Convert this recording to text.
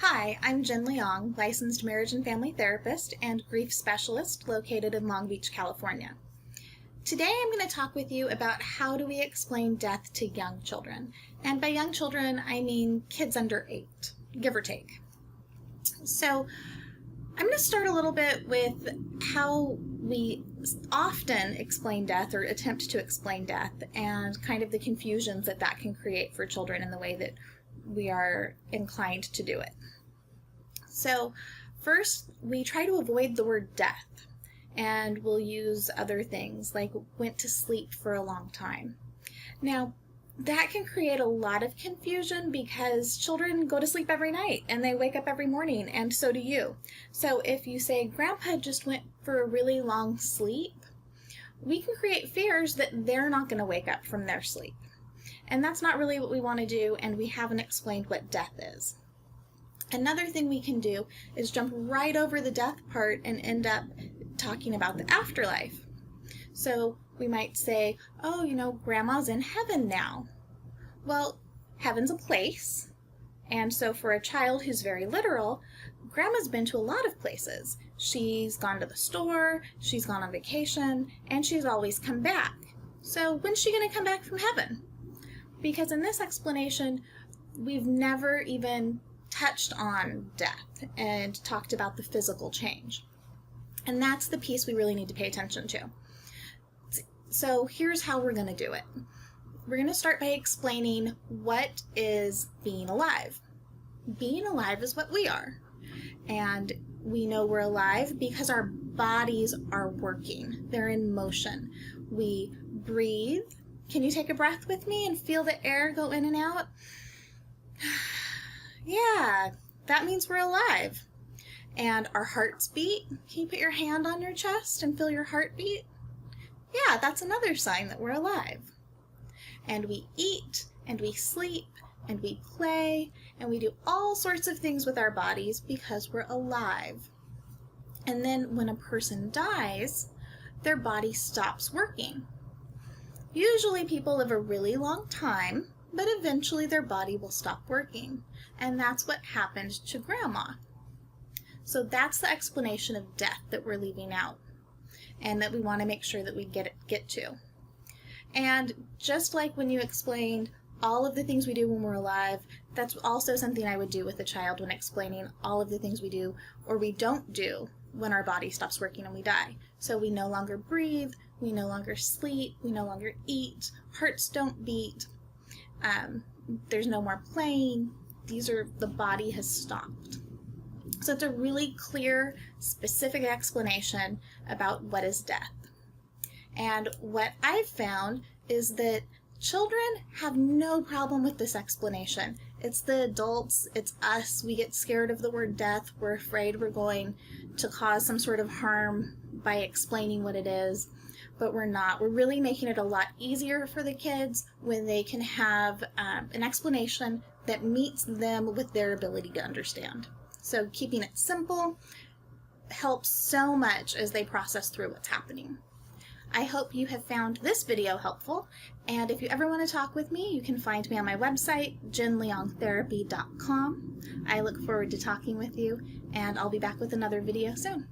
Hi, I'm Jen Leong, licensed marriage and family therapist and grief specialist located in Long Beach, California. Today I'm going to talk with you about how do we explain death to young children. And by young children, I mean kids under 8, give or take. So I'm going to start a little bit with how we often explain death or attempt to explain death and kind of the confusions that can create for children in the way that we are inclined to do it. So first, we try to avoid the word death, and we'll use other things like went to sleep for a long time. Now, that can create a lot of confusion because children go to sleep every night and they wake up every morning, and so do you. So if you say Grandpa just went for a really long sleep, we can create fears that they're not going to wake up from their sleep. And that's not really what we want to do, and we haven't explained what death is. Another thing we can do is jump right over the death part and end up talking about the afterlife. So we might say, oh, Grandma's in heaven now. Well, heaven's a place. And so for a child who's very literal, Grandma's been to a lot of places. She's gone to the store, she's gone on vacation, and she's always come back. So when's she going to come back from heaven? Because in this explanation, we've never even touched on death and talked about the physical change. And that's the piece we really need to pay attention to. So here's how we're going to do it. We're going to start by explaining what is being alive. Being alive is what we are. And we know we're alive because our bodies are working. They're in motion. We breathe. Can you take a breath with me and feel the air go in and out? Yeah, that means we're alive. And our hearts beat. Can you put your hand on your chest and feel your heartbeat? Yeah, that's another sign that we're alive. And we eat, and we sleep, and we play, and we do all sorts of things with our bodies because we're alive. And then when a person dies, their body stops working. Usually people live a really long time, but eventually their body will stop working. And that's what happened to Grandma. So that's the explanation of death that we're leaving out and that we want to make sure that we get to. And just like when you explained all of the things we do when we're alive, that's also something I would do with a child when explaining all of the things we do or we don't do when our body stops working and we die. So we no longer breathe, we no longer sleep, we no longer eat, hearts don't beat, there's no more playing. The body has stopped. So it's a really clear, specific explanation about what is death. And what I've found is that children have no problem with this explanation. It's the adults, it's us, we get scared of the word death, we're afraid we're going to cause some sort of harm by explaining what it is, but we're not. We're really making it a lot easier for the kids when they can have an explanation that meets them with their ability to understand. So keeping it simple helps so much as they process through what's happening. I hope you have found this video helpful, and if you ever want to talk with me, you can find me on my website, jenleongtherapy.com. I look forward to talking with you, and I'll be back with another video soon.